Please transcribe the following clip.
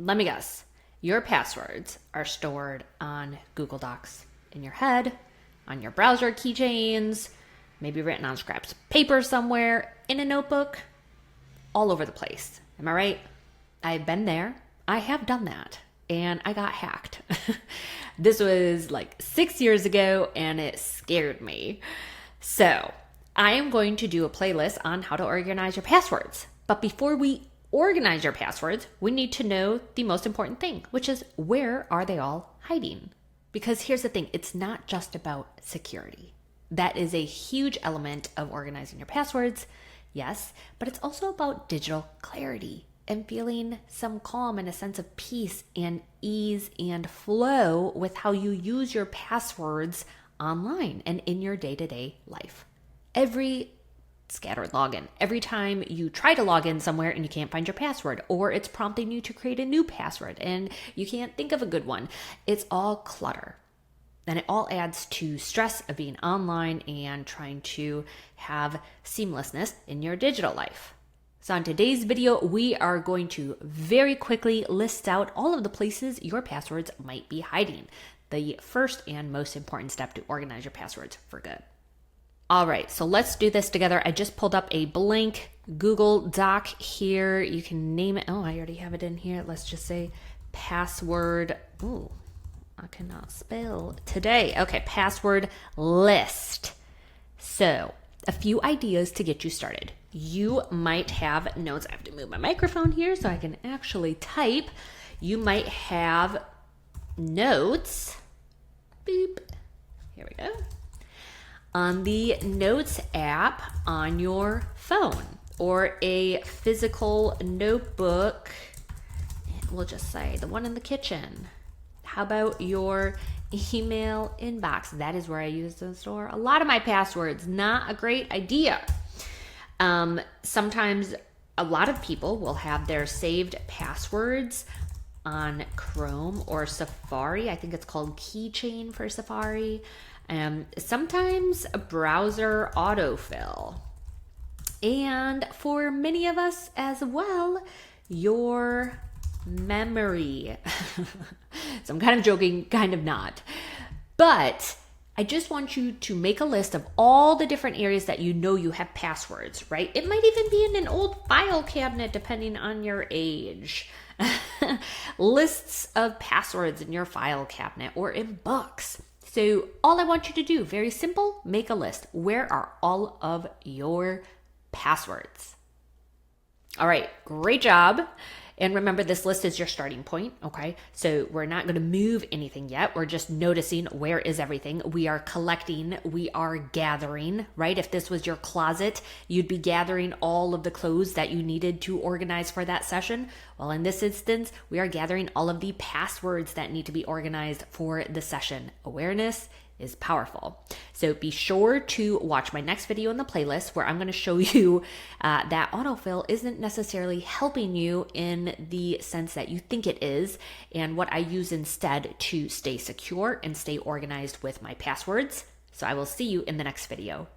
Let me guess. Your passwords are stored on Google Docs in your head, on your browser keychains, maybe written on scraps of paper somewhere, in a notebook, all over the place. Am I right? I've been there. I have done that. And I got hacked. This was like 6 years ago and it scared me. So I am going to do a playlist on how to organize your passwords. But before we organize your passwords, we need to know the most important thing, which is where are they all hiding? Because here's the thing, it's not just about security. That is a huge element of organizing your passwords, yes, but it's also about digital clarity and feeling some calm and a sense of peace and ease and flow with how you use your passwords online and in your day-to-day life. Every scattered login. Every time you try to log in somewhere and you can't find your password, or it's prompting you to create a new password and you can't think of a good one, it's all clutter. And it all adds to stress of being online and trying to have seamlessness in your digital life. So in today's video, we are going to very quickly list out all of the places your passwords might be hiding. The first and most important step to organize your passwords for good. All right, so let's do this together. I just pulled up a blank Google Doc here. You can name it. Oh, I already have it in here. Let's just say password. Ooh, I cannot spell today. Okay, password list. So a few ideas to get you started. You might have notes. I have to move my microphone here so I can actually type. You might have notes. Boop. Here we go. On the Notes app on your phone or a physical notebook. We'll just say the one in the kitchen. How about your email inbox? That is where I use to store a lot of my passwords. Not a great idea. Sometimes a lot of people will have their saved passwords on Chrome or Safari. I think it's called Keychain for Safari. Sometimes a browser autofill. And for many of us as well, your memory. So I'm kind of joking, kind of not. But I just want you to make a list of all the different areas that you know you have passwords, right? It might even be in an old file cabinet depending on your age. Lists of passwords in your file cabinet or in books. So all I want you to do, very simple, make a list. Where are all of your passwords? All right, great job. And remember, this list is your starting point, okay? So we're not gonna move anything yet. We're just noticing where is everything. We are collecting, we are gathering, right? If this was your closet, you'd be gathering all of the clothes that you needed to organize for that session. Well, in this instance, we are gathering all of the passwords that need to be organized for the session. Awareness is powerful. So be sure to watch my next video in the playlist where I'm going to show you that autofill isn't necessarily helping you in the sense that you think it is, and what I use instead to stay secure and stay organized with my passwords. So I will see you in the next video.